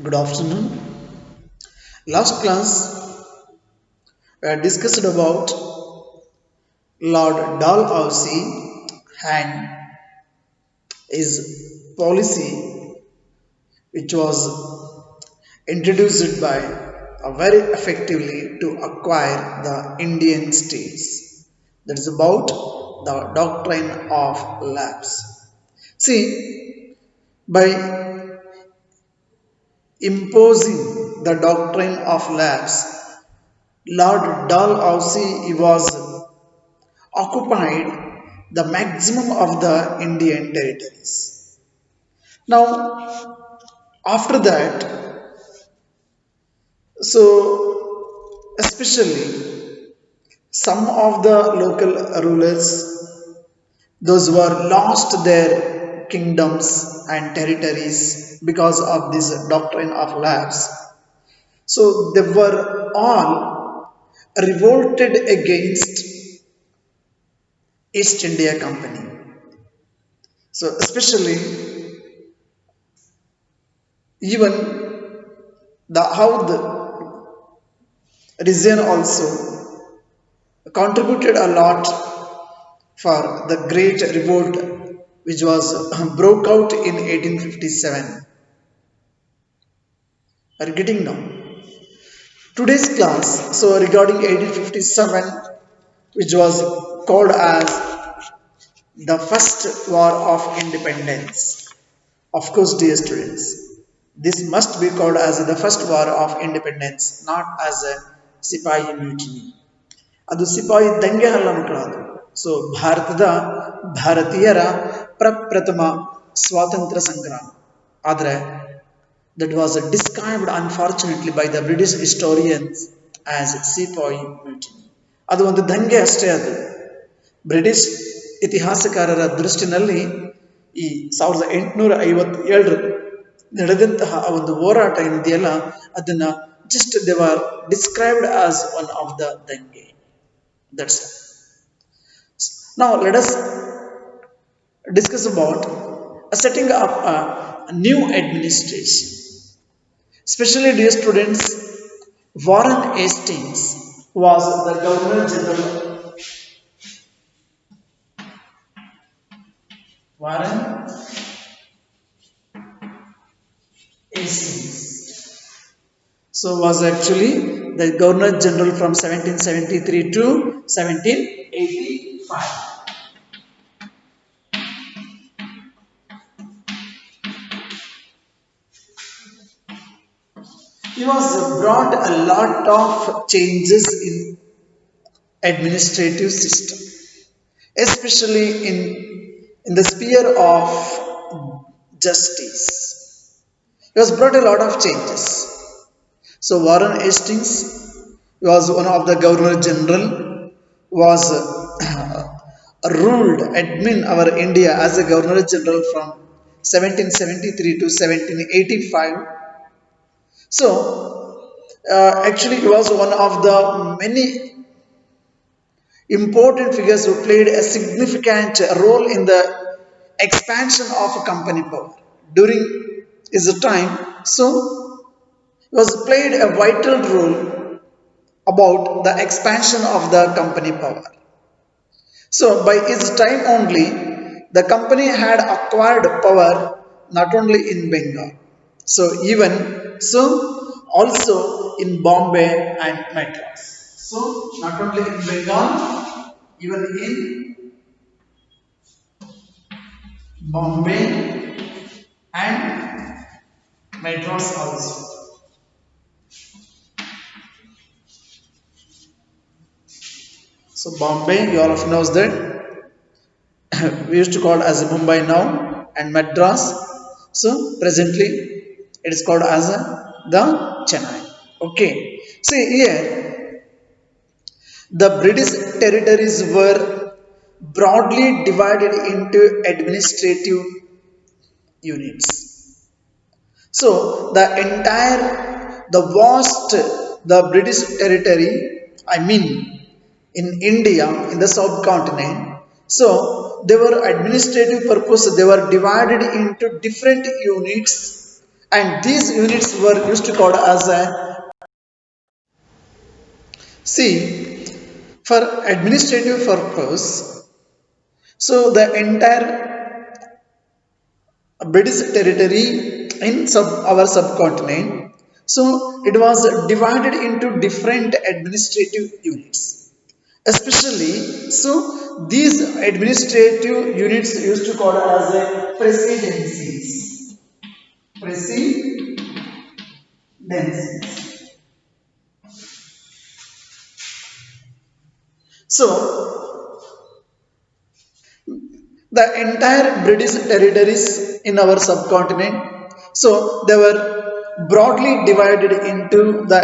Good afternoon. Last class we had discussed about Lord Dalhousie and his policy, which was introduced by very effectively to acquire the Indian states. That is about the doctrine of lapse. See, by imposing the doctrine of lapse, Lord Dalhousie was occupied the maximum of the Indian territories. Now, after that, so especially some of the local rulers, those who are lost their kingdoms and territories because of this doctrine of lapse, so they were all revolted against East India Company. So especially even the how the region also contributed a lot for the great revolt which was broke out in 1857. Are you getting now? Today's class, so regarding 1857, which was called as the first war of independence. Of course, dear students, this must be called as the first war of independence, not as a Sipahi mutiny. ಅದು ಸಿಪಾಯಿ ದಂಗೆ ಅಲ್ಲ ಮಕ್ಕಳು ಅದು. So ಭಾರತದ ಭಾರತೀಯರ ಪ್ರಪ್ರಥಮ ಸ್ವಾತಂತ್ರ್ಯ ಸಂಗ್ರಾಮ. ಆದರೆ that was described unfortunately by the British historians as ಸಿಪಾಯಿ mutiny. ಅದು ಒಂದು ದಂಗೆ ಅಷ್ಟೇ ಅದು. ಬ್ರಿಟಿಷ್ ಇತಿಹಾಸಕಾರರ ದೃಷ್ಟಿನಲ್ಲಿ ಈ 1857 ನಡೆದಂತಹ ಆ ಒಂದು ಹೋರಾಟ ಏನಿದೆಯಲ್ಲ ಅದನ್ನ just they are described as one of the ದಂಗೆ. That's all. Now let us discuss about setting up a new administration. Especially dear students, Warren Hastings was the Governor General. Warren Hastings. So was actually the Governor General from 1773 to 1785. He was brought a lot of changes in administrative system, especially in the sphere of justice. He was brought a lot of changes. So Warren Hastings was one of the Governor General, was ruled admin our India as a Governor General from 1773 to 1785. So actually he was one of the many important figures who played a significant role in the expansion of company power during his time. So was played a vital role about the expansion of the company power. So by his time only, the company had acquired power not only in Bengal, so even so also in Bombay and Madras. So not only in Bengal, even in Bombay and Madras also. So Bombay, you all of knows that we used to call as Mumbai now, and Madras. So presently it is called as the Chennai. Okay. See here, the British territories were broadly divided into administrative units. So the vast, the British territory, I mean in India, in the subcontinent, so they were administrative purpose, they were divided into different units and these units were used to called as a see for administrative purpose. So the entire British territory in our subcontinent. So it was divided into different administrative units. Especially, so these administrative units used to call as a presidencies. Presidencies. So the entire British territories in our subcontinent. So they were broadly divided into the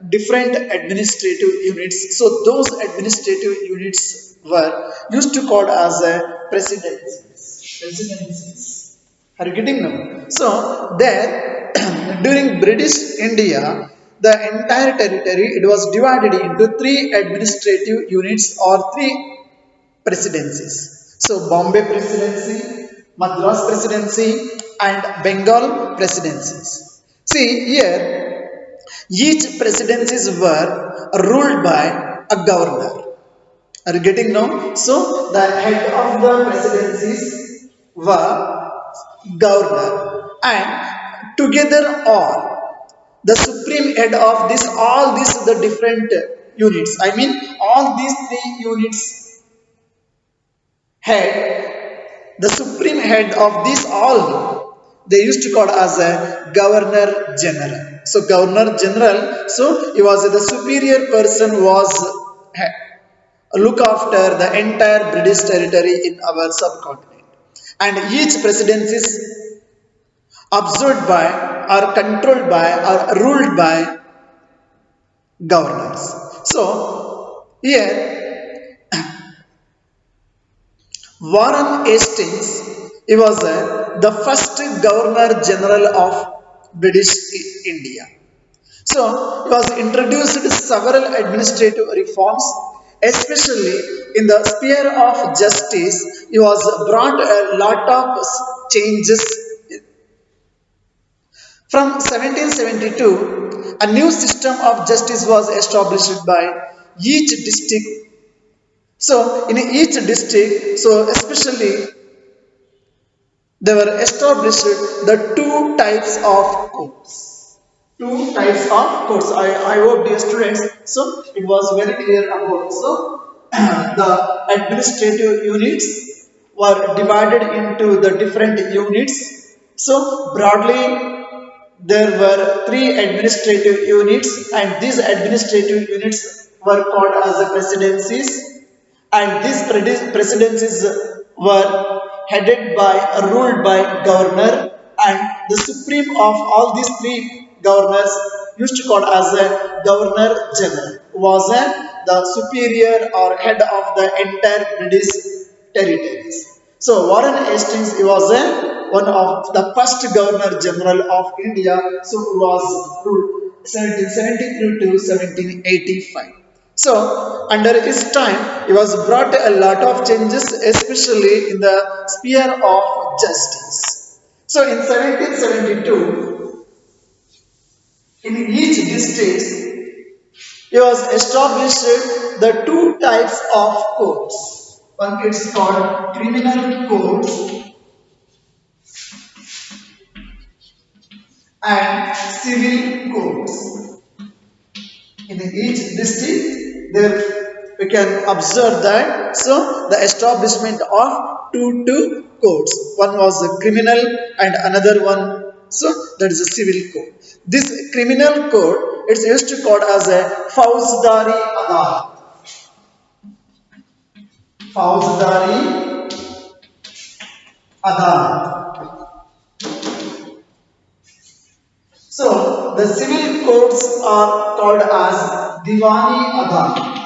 different administrative units. So those administrative units were used to called as a presidencies. Presidencies. Are you getting now? So there during British India, the entire territory it was divided into three administrative units or three presidencies. So Bombay Presidency, Madras Presidency, and Bengal Presidencies. See here, each presidencies were ruled by a governor. Are you getting now? So the head of the presidencies were governor, and together all the supreme head of this all these the different units. I mean all these three units head, the supreme head of this all, they used to call as a governor general. So governor general, so he was the superior person was look after the entire British territory in our subcontinent. And each presidency is observed by or controlled by or ruled by governors. So here Warren Hastings, he was the first Governor General of British India. So he was introduced several administrative reforms, especially in the sphere of justice. He was brought a lot of changes. From 1772, a new system of justice was established by each district. So in each district, so especially they were established the two types of courts. Two types of courts. I hope dear students, so it was very clear about. So the administrative units were divided into the different units. So broadly there were three administrative units and these administrative units were called as the presidencies, and these presidencies were headed by ruled by governor, and the supreme of all these three governors used to call as a governor general was the superior or head of the entire British territories. So Warren Hastings he was one of the first governor general of India, so he was ruled 1773 to 1785. So, under his time, he was brought a lot of changes, especially in the sphere of justice. So, in 1772, in each district, he was established the two types of courts. One is called criminal courts and civil courts. In each district there we can observe that so the establishment of two courts, one was a criminal and another one so that is a civil code. This criminal code it's used to called as a Fauzdari Adalat. Fauzdari Adalat. So the civil courts are called as Diwani Adalat.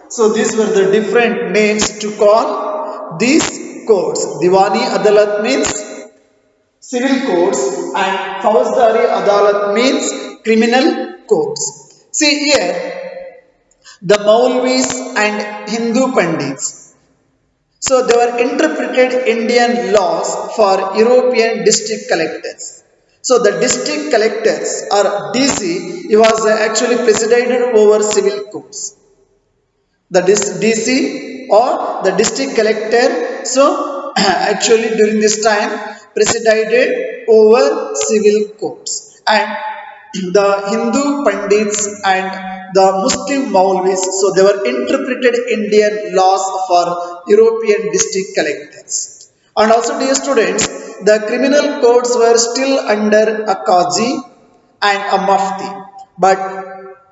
So these were the different names to call these courts. Diwani Adalat means civil courts and Fauzdari Adalat means criminal courts. See here, the Maulvis and Hindu Pandits. So they were interpreted Indian laws for European district collectors. So the district collectors or DC, he was actually presided over civil courts. The DC or the district collector. So actually during this time presided over civil courts, and the Hindu Pandits and the Muslim Maulvis, so they were interpreted Indian laws for European district collectors. And also, dear students, the criminal codes were still under a Qazi and a Mufti, but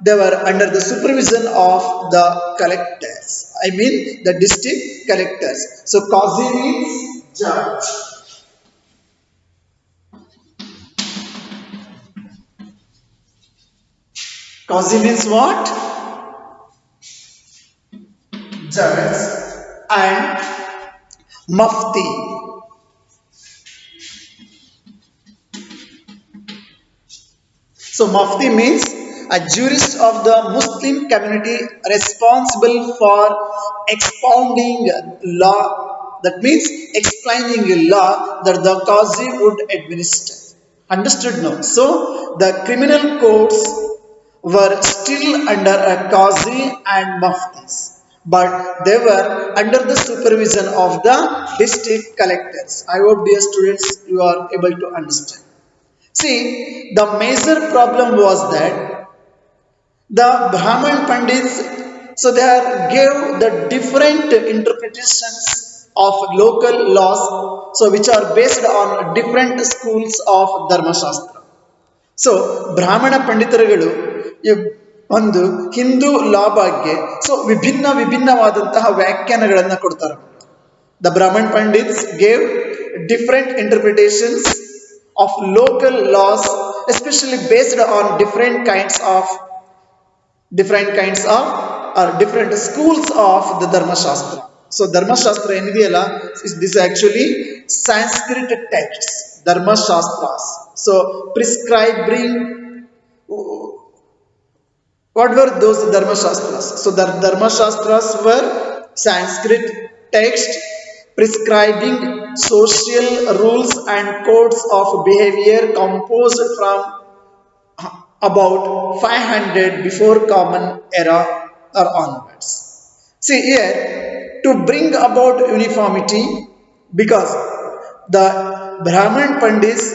they were under the supervision of the collectors. I mean, the district collectors. So, Qazi means judge. Qazi means what? Judge. And Mufti. So Mufti means a jurist of the Muslim community responsible for expounding law. That means explaining a law that the Qazi would administer. Understood now? So the criminal courts were still under a Qazi and Muftis, but they were under the supervision of the district collectors. I hope, dear students, you are able to understand. See, the major problem was that the Brahman Pandits, so they are gave the different interpretations of local laws, so which are based on different schools of Dharma Shastra. So ಬ್ರಾಹ್ಮಣ ಪಂಡಿತರುಗಳು ಒಂದು ಹಿಂದೂ ಲಾ ಬಗ್ಗೆ so ವಿಭಿನ್ನವಾದಂತಹ ವ್ಯಾಖ್ಯಾನಗಳನ್ನು ಕೊಡ್ತಾರೆ. The ಬ್ರಾಹ್ಮಣ್ pandit's gave different interpretations of local laws, especially based on different schools of the Dharma Shastra. So Dharma Shastra ಏನಿದೆಯಲ್ಲ, this is actually Sanskrit texts, Dharma Shastras. So prescribing, what were those Dharma Shastras? So the Dharma Shastras were Sanskrit text prescribing social rules and codes of behavior composed from about 500 before Common Era or onwards. See here, to bring about uniformity, because the Brahman Pandits,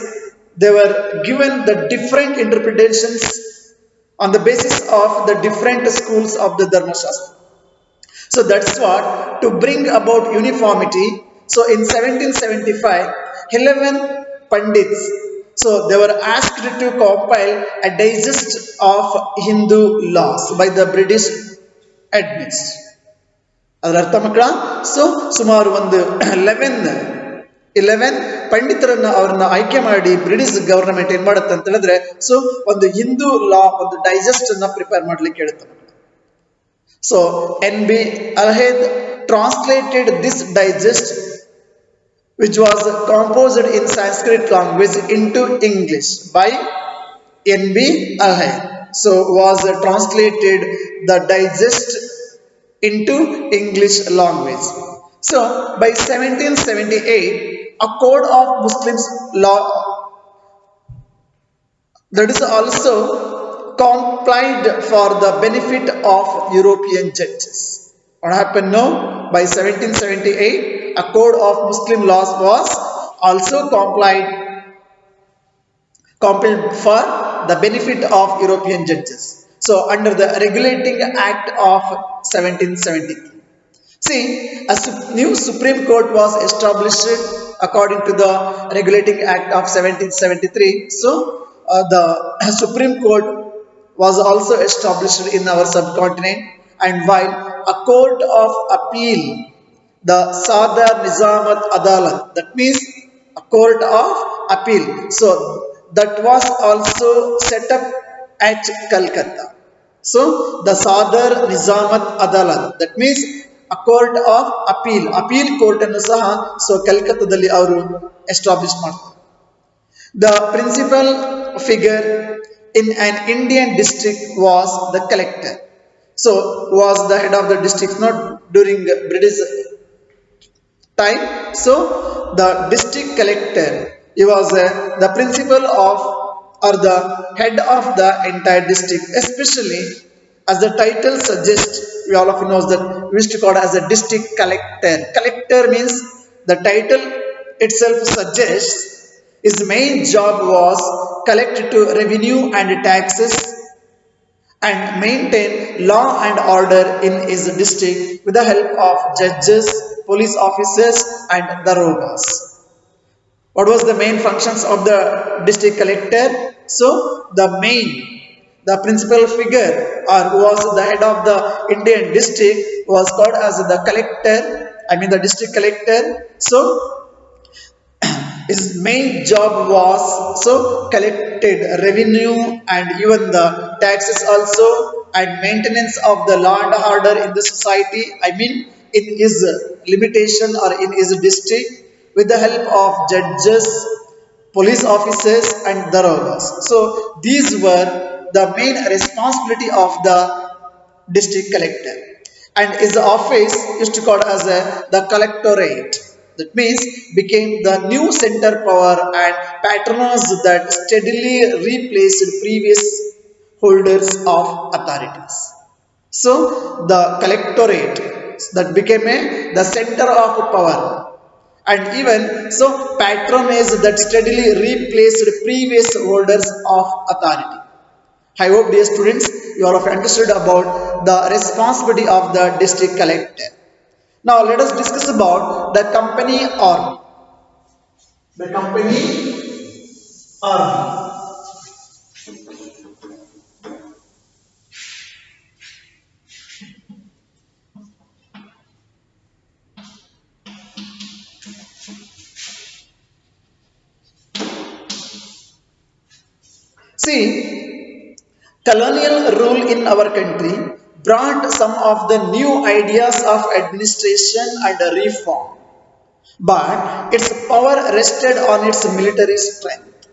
they were given the different interpretations on the basis of the different schools of the Dharma Shastra. So that's what, to bring about uniformity. So in 1775, 11 Pandits, so they were asked to compile a digest of Hindu laws by the British admins. ಅದರ ಅರ್ಥ ಮಕ್ಕಳ, so ಸುಮಾರು ಒಂದು 11 ಪಂಡಿತರನ್ನ ಅವ್ರನ್ನ ಆಯ್ಕೆ ಮಾಡಿ British government ಏನ್ ಮಾಡುತ್ತೆ ಅಂತ ಹೇಳಿದ್ರೆ, ಸೊ ಒಂದು ಹಿಂದೂ ಲಾ ಒಂದು ಡೈಜೆಸ್ಟ್ ಅನ್ನ ಪ್ರಿಪೇರ್ ಮಾಡ್ಲಿಕ್ಕೆ ಹೇಳುತ್ತೆ. So N.B. Alhed translated this digest, which was composed in Sanskrit language, into English by N.B. Alhed. So was translated the digest into English language. So by 1778, a code of Muslims law that is also complied for the benefit of European judges. What happened now? By 1778, a code of Muslim laws was also complied for the benefit of European judges. So under the Regulating Act of 1773. See, a new Supreme Court was established according to the Regulating Act of 1773. So the Supreme Court was also established in our subcontinent, and while a court of appeal, the Sadar Nizamat Adalat, that means a court of appeal, so that was also set up at Calcutta. So the Sadar Nizamat Adalat, that means a court of appeal court annu saha so Calcutta-dalli avaru establish ಮಾಡ್ತಾರೆ. The principal figure in an Indian district was the collector. So was the head of the district, not during British time. So the district collector, he was the principal of or the head of the entire district, especially as the title suggests. We all of you knows that we used to call it as a district collector. Collector means the title itself suggests his main job was collect to revenue and taxes and maintain law and order in his district with the help of judges, police officers, and darogas. What was the main functions of the district collector? So the principal figure or who was the head of the Indian district was called as the collector. I mean the district collector. So his main job was so collected revenue and even the taxes also and maintenance of the law and order in the society. I mean in his limitation or in his district with the help of judges, police officers and darogas. So these were the main responsibility of the district collector, and his office used to called as the collectorate. That means became the new center power and patronage that steadily replaced previous holders of authorities. So the collectorate that became the center of power, and even so patronage that steadily replaced previous holders of authority. I hope, dear students, you all have understood about the responsibility of the district collector. Now, let us discuss about the company army. The company army. See, colonial rule in our country brought some of the new ideas of administration and reform, but its power rested on its military strength.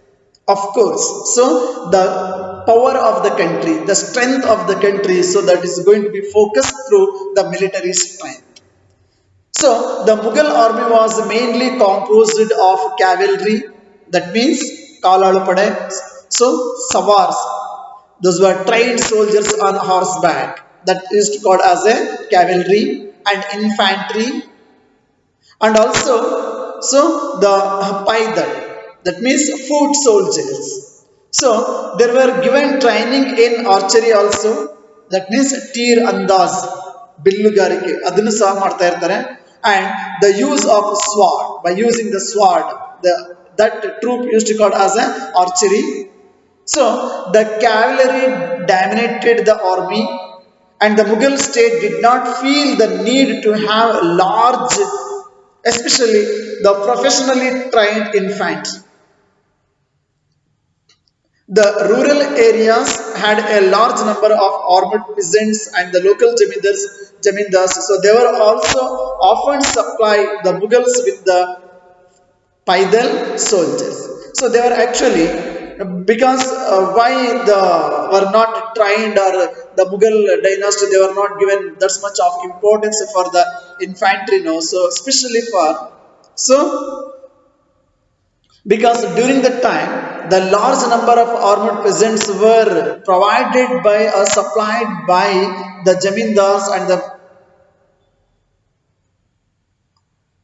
Of course, so the power of the country, the strength of the country, so that is going to be focused through the military strength. So the Mughal army was mainly composed of cavalry, that means Kalalupade, so Savars, those were trained soldiers on horseback, that is called as a cavalry, and infantry, and also so the paidal, that means foot soldiers. So they were given training in archery also, that means tir andaz, billugarike adunu sah ಮಾಡ್ತಾ ಇರ್ತಾರೆ, and the use of sword, by using the sword, the that troop used to called as a archery. So the cavalry dominated the army, and the Mughal state did not feel the need to have large, especially the professionally trained infantry. The rural areas had a large number of armed peasants and the local jamindars, so they were also often supply the Mughals with the Paidal soldiers. So they were actually, because why the were not trained, or the Mughal dynasty, they were not given that much of importance for the infantry, no. So especially for, so because during that time the large number of armed peasants were provided by or supplied by the jamindars and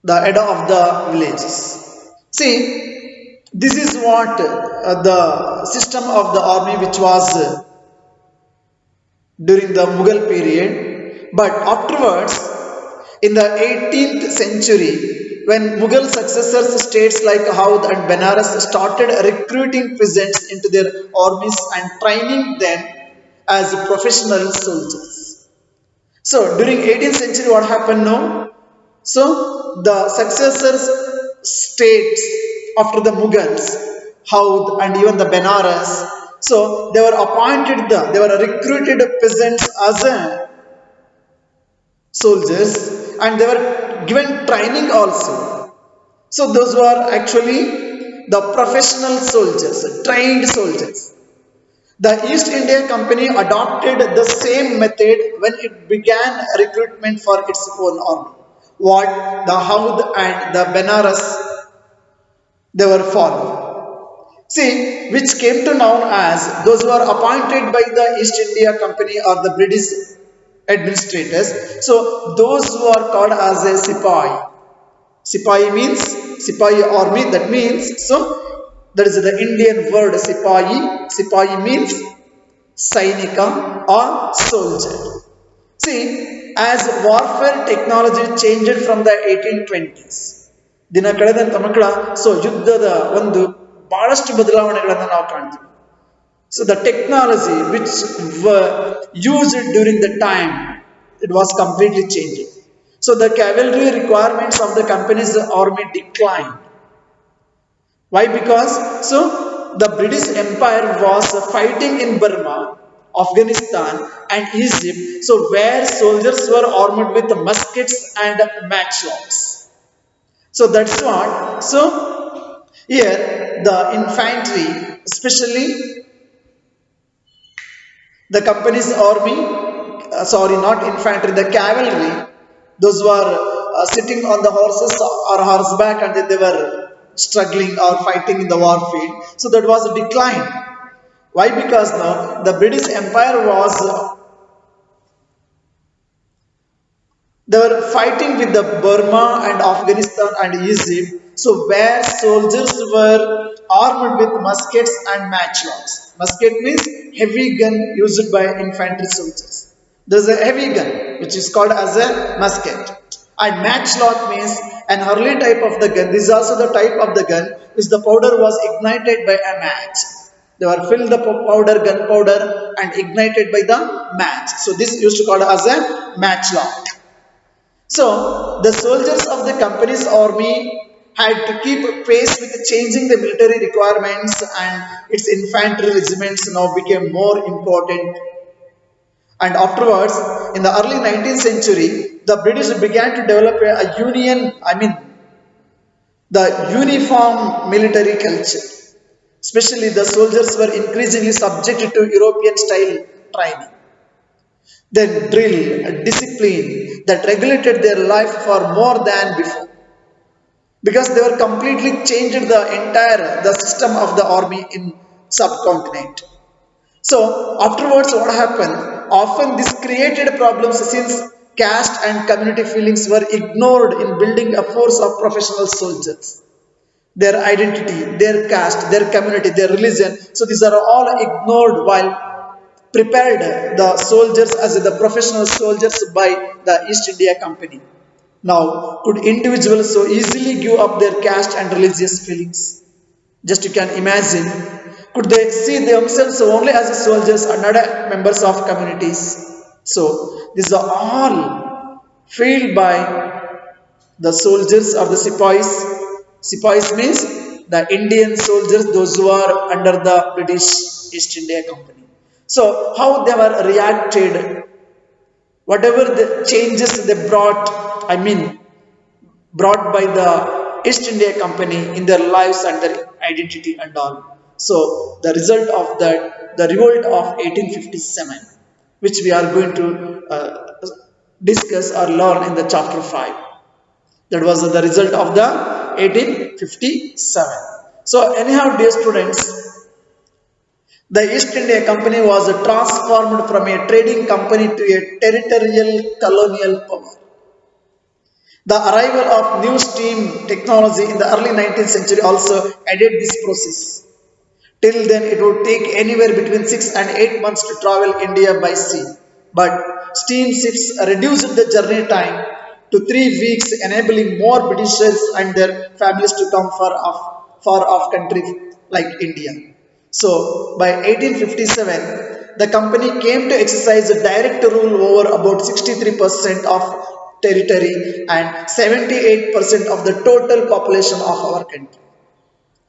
the head of the villages. See, this is what the system of the army which was during the Mughal period. But afterwards, in the 18th century, when Mughal successors states like Awadh and Benares started recruiting peasants into their armies and training them as professional soldiers. So during 18th century, what happened now? So the successors states after the Mughals, Awadh and even the Benares, so they were appointed they were recruited peasants as a soldiers, and they were given training also. So those were actually the professional soldiers, trained soldiers. The East India Company adopted the same method when it began recruitment for its own army. what the Howd and the Benares they were followed. See, which came to known as those who are appointed by the East India Company or the British administrators. So those who are called as a Sipahi. Sipahi means Sipahi army. That means so that is the Indian word Sipahi. Sipahi means Sainika or soldier. See, as warfare technology changed from the 1820s, ದಿನ ಕಳೆದಂತ ಮಕ್ಕಳ so ಯುದ್ಧದ ಒಂದು ಬಹಳಷ್ಟು ಬದಲಾವಣೆಗಳನ್ನು ನಾವು ಕಾಣ್ತೀವಿ. So the technology which were used during the time, it was completely changed. So the cavalry requirements of the company's army declined. Why? Because so the British Empire was fighting in Burma, Afghanistan, and Egypt. So where soldiers were armed with muskets and matchlocks. So that's what. So here the infantry, especially the company's army, sorry, not infantry, the cavalry, those were sitting on the horses or horseback and they were struggling or fighting in the war field. So that was a decline. Why? Because now the British Empire was they were fighting with the Burma and Afghanistan and Egypt. So where soldiers were armed with muskets and matchlocks. Musket means heavy gun used by infantry soldiers. There is a heavy gun which is called as a musket. And matchlock means an early type of the gun. This is also the type of the gun which the powder was ignited by a match. They were filled the powder, gunpowder, and ignited by the match. So this used to called as a matchlock. So the soldiers of the company's army had to keep pace with changing the military requirements, and its infantry regiments now became more important. And afterwards, in the early 19th century, the British began to develop a union, the uniform military culture. Especially the soldiers were increasingly subjected to European style training. Then drill, discipline that regulated their life for more than before. Because they were completely changed the entire the system of the army in subcontinent. So afterwards what happened? Often this created problems since caste and community feelings were ignored in building a force of professional soldiers. Their identity, their caste, their community, their religion. So these are all ignored while prepared the soldiers as the professional soldiers by the East India Company. Now, could individuals so easily give up their caste and religious feelings? Just you can imagine. Could they see themselves only as soldiers and not members of communities? So, these are all filled by the soldiers or the Sipais. Sipais means the Indian soldiers, those who are under the British East India Company. So, how they were reacted, whatever the changes they brought, brought by the East India Company in their lives and their identity and all. So, the result of that, the revolt of 1857, which we are going to discuss or learn in the chapter 5. That was the result of the 1857. So anyhow, dear students, the East India Company was transformed from a trading company to a territorial colonial power. The arrival of new steam technology in the early 19th century also aided this process. Till then, it would take anywhere between 6 and 8 months to travel India by sea. But steam ships reduced the journey time to 3 weeks, enabling more Britishers and their families to come far off countries like India. So, by 1857, the company came to exercise a direct rule over about 63% of territory and 78% of the total population of our country.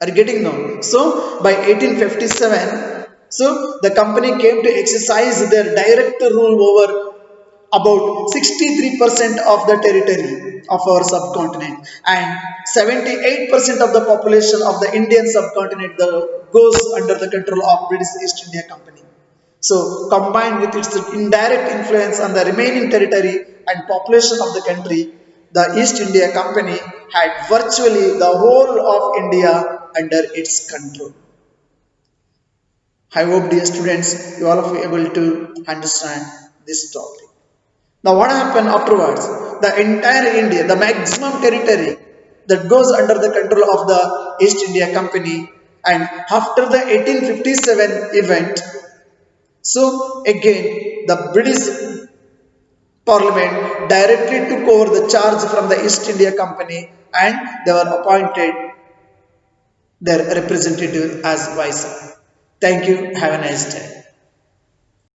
Are you getting now? So by 1857, so the company came to exercise their direct rule over about 63% of the territory of our subcontinent and 78% of the population of the Indian subcontinent goes under the control of British East India Company. So combined with its indirect influence on the remaining territory and population of the country, the East India Company had virtually the whole of India under its control. I hope, dear students, you all are able to understand this topic. Now, what happened afterwards? The entire India, the maximum territory that goes under the control of the East India Company, and after the 1857 event, so again the British Parliament directly took over the charge from the East India Company and they were appointed their representative as viceroy. Thank you. Have a nice day.